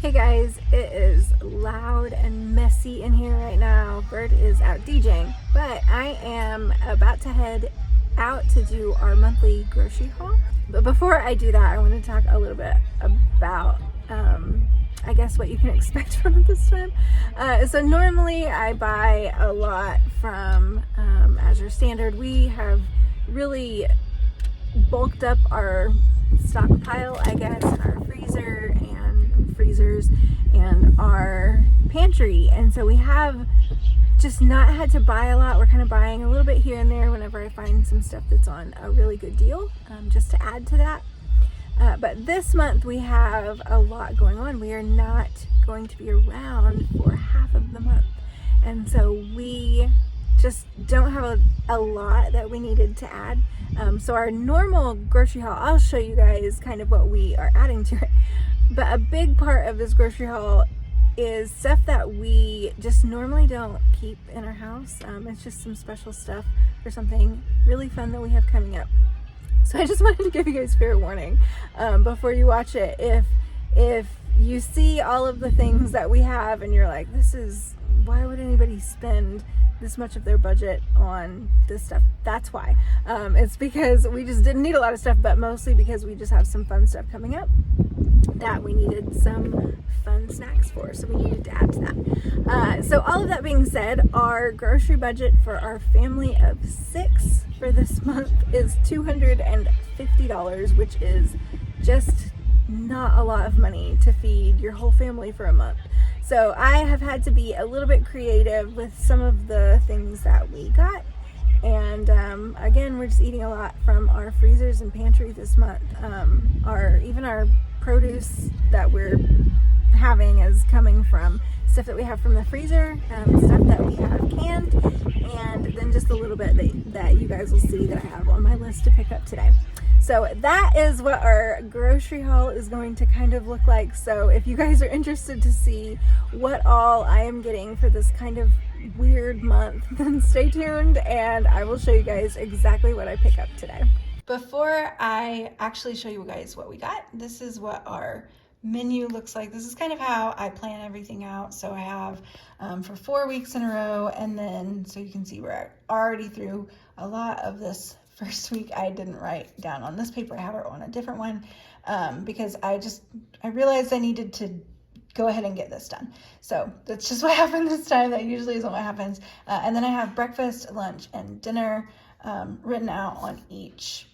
Hey guys, it is loud and messy in here right now. Bird is out DJing, but I am about to head out to do our monthly grocery haul. But before I do that, I want to talk a little bit about I guess what you can expect from it this time. So normally I buy a lot from Azure Standard. We have really bulked up our stockpile, I guess, in our freezers and our pantry, and so we have just not had to buy a lot. We're kind of buying a little bit here and there whenever I find some stuff that's on a really good deal, just to add to that. But this month we have a lot going on. We are not going to be around for half of the month, and so we just don't have a lot that we needed to add. So our normal grocery haul, I'll show you guys kind of what we are adding to it. But a big part of this grocery haul is stuff that we just normally don't keep in our house. It's just some special stuff for something really fun that we have coming up. So I just wanted to give you guys fair warning before you watch it. If you see all of the things that we have and you're like, why would anybody spend this much of their budget on this stuff? That's why. It's because we just didn't need a lot of stuff, but mostly because we just have some fun stuff coming up that we needed some fun snacks for, so we needed to add to that. So all of that being said, our grocery budget for our family of 6 for this month is $250, which is just not a lot of money to feed your whole family for a month. So I have had to be a little bit creative with some of the things that we got. And again, we're just eating a lot from our freezers and pantry this month. Even our produce that we're having is coming from stuff that we have from the freezer, stuff that we have canned, and then just a little bit that you guys will see that I have on my list to pick up today. So that is what our grocery haul is going to kind of look like. So if you guys are interested to see what all I am getting for this kind of weird month, then stay tuned and I will show you guys exactly what I pick up today. Before I actually show you guys what we got, this is what our menu looks like. This is kind of how I plan everything out. So I have for 4 weeks in a row, and then so you can see we're already through a lot of this. First week I didn't write down on this paper. I have it on a different one because I realized I needed to go ahead and get this done. So that's just what happened this time. That usually isn't what happens. And then I have breakfast, lunch, and dinner written out on each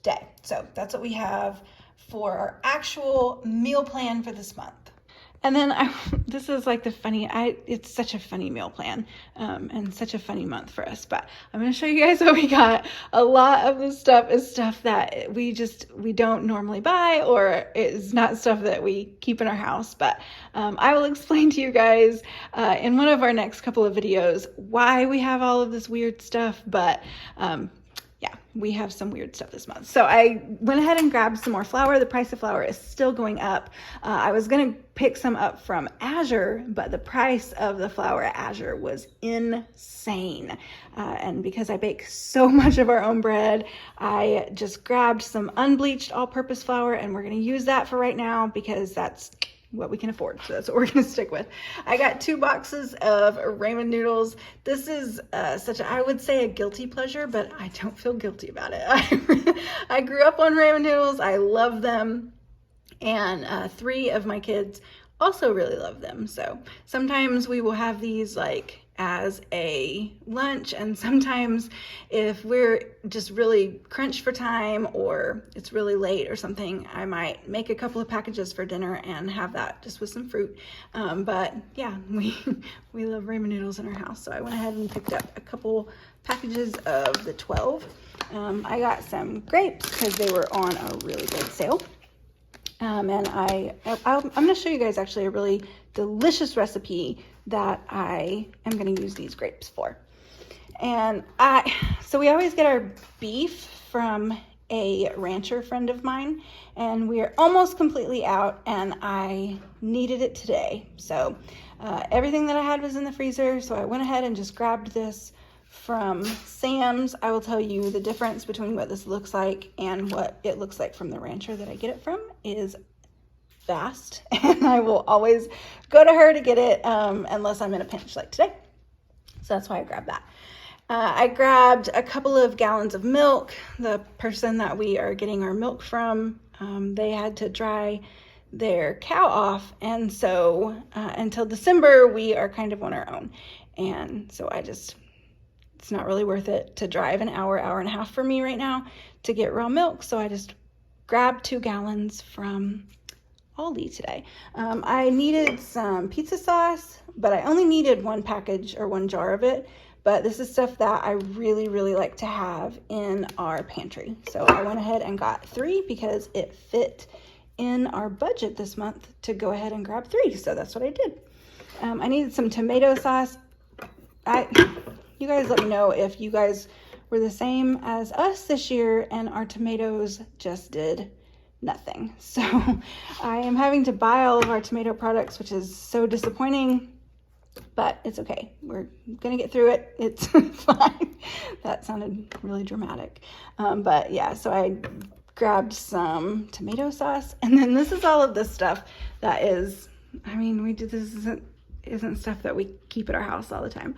day. So that's what we have for our actual meal plan for this month. And then this is like it's such a funny meal plan and such a funny month for us, but I'm going to show you guys what we got. A lot of this stuff is stuff that we don't normally buy, or is not stuff that we keep in our house, but I will explain to you guys in one of our next couple of videos why we have all of this weird stuff, but yeah, we have some weird stuff this month. So I went ahead and grabbed some more flour. The price of flour is still going up. I was going to pick some up from Azure, but the price of the flour at Azure was insane. And because I bake so much of our own bread, I just grabbed some unbleached all-purpose flour, and we're going to use that for right now because that's what we can afford. So that's what we're going to stick with. I got 2 boxes of ramen noodles. This is I would say a guilty pleasure, but I don't feel guilty about it. I grew up on ramen noodles. I love them. And 3 of my kids also really love them. So sometimes we will have these like as a lunch, and sometimes if we're just really crunched for time or it's really late or something, I might make a couple of packages for dinner and have that just with some fruit. But yeah, we love ramen noodles in our house, so I went ahead and picked up a couple packages of the 12. I got some grapes because they were on a really good sale. And I'm going to show you guys actually a really delicious recipe that I am going to use these grapes for. And so we always get our beef from a rancher friend of mine, and we are almost completely out, and I needed it today. So everything that I had was in the freezer, so I went ahead and just grabbed this from Sam's. I will tell you the difference between what this looks like and what it looks like from the rancher that I get it from is fast, and I will always go to her to get it unless I'm in a pinch like today. So that's why I grabbed that. I grabbed a couple of gallons of milk. The person that we are getting our milk from, they had to dry their cow off, and so until December we are kind of on our own, and so it's not really worth it to drive an hour and a half for me right now to get raw milk, so I just grabbed 2 gallons from Aldi today. I needed some pizza sauce, but I only needed 1 package or 1 jar of it, but this is stuff that I really, really like to have in our pantry, so I went ahead and got 3 because it fit in our budget this month to go ahead and grab 3, so that's what I did. I needed some tomato sauce. You guys let me know if you guys were the same as us this year and our tomatoes just did nothing. So I am having to buy all of our tomato products, which is so disappointing, but it's okay. We're gonna get through it. It's fine. That sounded really dramatic. But yeah, so I grabbed some tomato sauce, and then this is all of this stuff that is, this isn't stuff that we keep at our house all the time,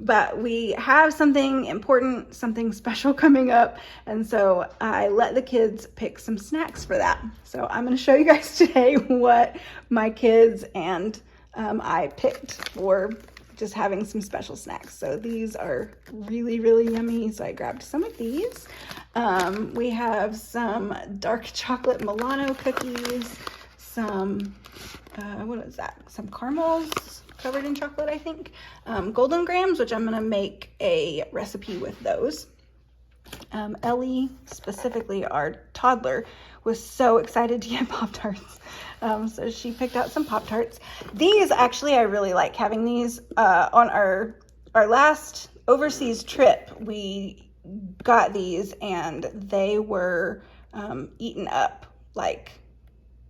but we have something important, something special coming up, and so I let the kids pick some snacks for that. So I'm going to show you guys today what my kids and I picked for just having some special snacks. So these are really, really yummy, so I grabbed some of these. We have some dark chocolate Milano cookies, some what is that? Some caramels covered in chocolate, I think. Golden Grahams, which I'm gonna make a recipe with those. Ellie, specifically our toddler, was so excited to get Pop-Tarts. So she picked out some Pop-Tarts. These, actually, I really like having these. On our last overseas trip, we got these, and they were eaten up like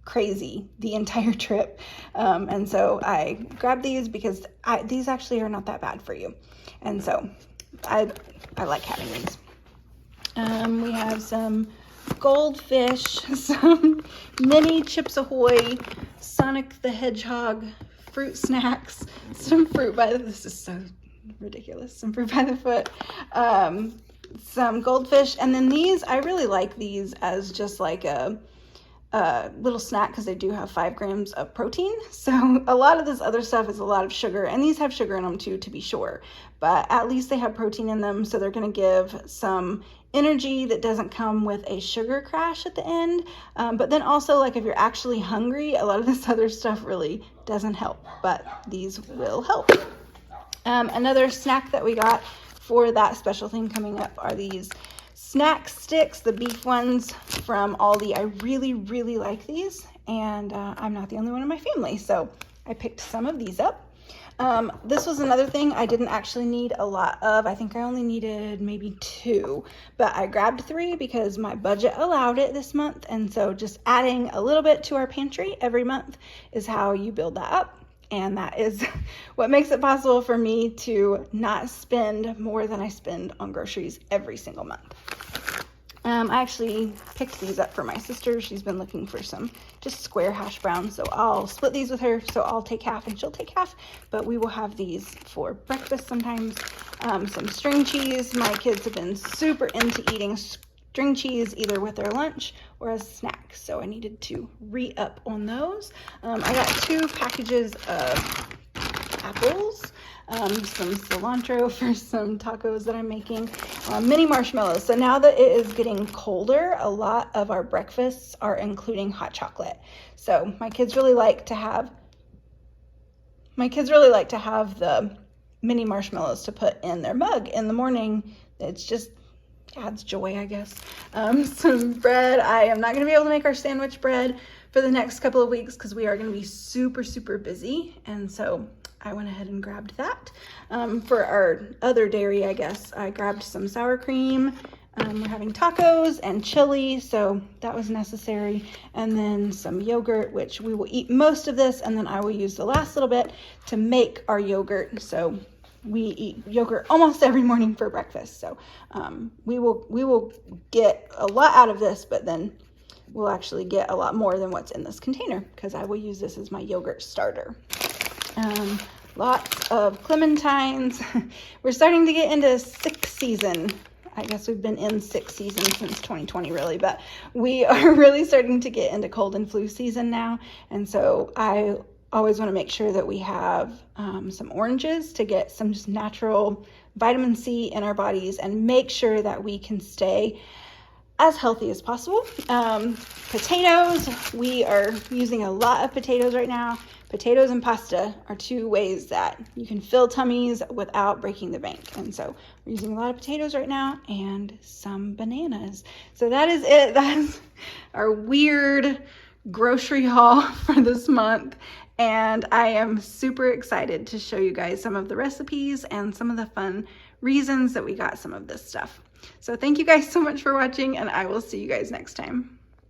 crazy the entire trip, and so I grabbed these because these actually are not that bad for you, and so I like having these. We have some Goldfish, some mini Chips Ahoy, Sonic the Hedgehog fruit snacks, some fruit by this is so ridiculous, some fruit by the foot, some Goldfish, and then these, I really like these as just like a little snack because they do have 5 grams of protein. So a lot of this other stuff is a lot of sugar, and these have sugar in them too, to be sure, but at least they have protein in them, so they're going to give some energy that doesn't come with a sugar crash at the end. But then also, like, if you're actually hungry, a lot of this other stuff really doesn't help, but these will help. Another snack that we got for that special thing coming up are these snack sticks, the beef ones from Aldi. I really, really like these, and I'm not the only one in my family, so I picked some of these up. This was another thing I didn't actually need a lot of. I think I only needed maybe 2, but I grabbed 3 because my budget allowed it this month, and so just adding a little bit to our pantry every month is how you build that up. And that is what makes it possible for me to not spend more than I spend on groceries every single month. I actually picked these up for my sister. She's been looking for some just square hash browns, so I'll split these with her. So I'll take half and she'll take half, but we will have these for breakfast sometimes. Some string cheese. My kids have been super into eating string cheese either with their lunch or as a snack, so I needed to re-up on those. I got 2 packages of apples, some cilantro for some tacos that I'm making, mini marshmallows. So now that it is getting colder, a lot of our breakfasts are including hot chocolate. So my kids really like to have the mini marshmallows to put in their mug in the morning. It's just adds joy, I guess. Some bread. I am not going to be able to make our sandwich bread for the next couple of weeks because we are going to be super, super busy, and so I went ahead and grabbed that. For our other dairy, I guess, I grabbed some sour cream. We're having tacos and chili, so that was necessary, and then some yogurt, which we will eat most of this, and then I will use the last little bit to make our yogurt. So we eat yogurt almost every morning for breakfast, so we will get a lot out of this, but then we'll actually get a lot more than what's in this container because I will use this as my yogurt starter. Lots of clementines. We're starting to get into 6th season. I guess we've been in 6th season since 2020 really, but we are really starting to get into cold and flu season now. And so I always want to make sure that we have some oranges to get some just natural vitamin C in our bodies and make sure that we can stay as healthy as possible. Potatoes, we are using a lot of potatoes right now. Potatoes and pasta are 2 ways that you can fill tummies without breaking the bank. And so we're using a lot of potatoes right now and some bananas. So that is it. That's our weird grocery haul for this month. And I am super excited to show you guys some of the recipes and some of the fun reasons that we got some of this stuff. So thank you guys so much for watching, and I will see you guys next time.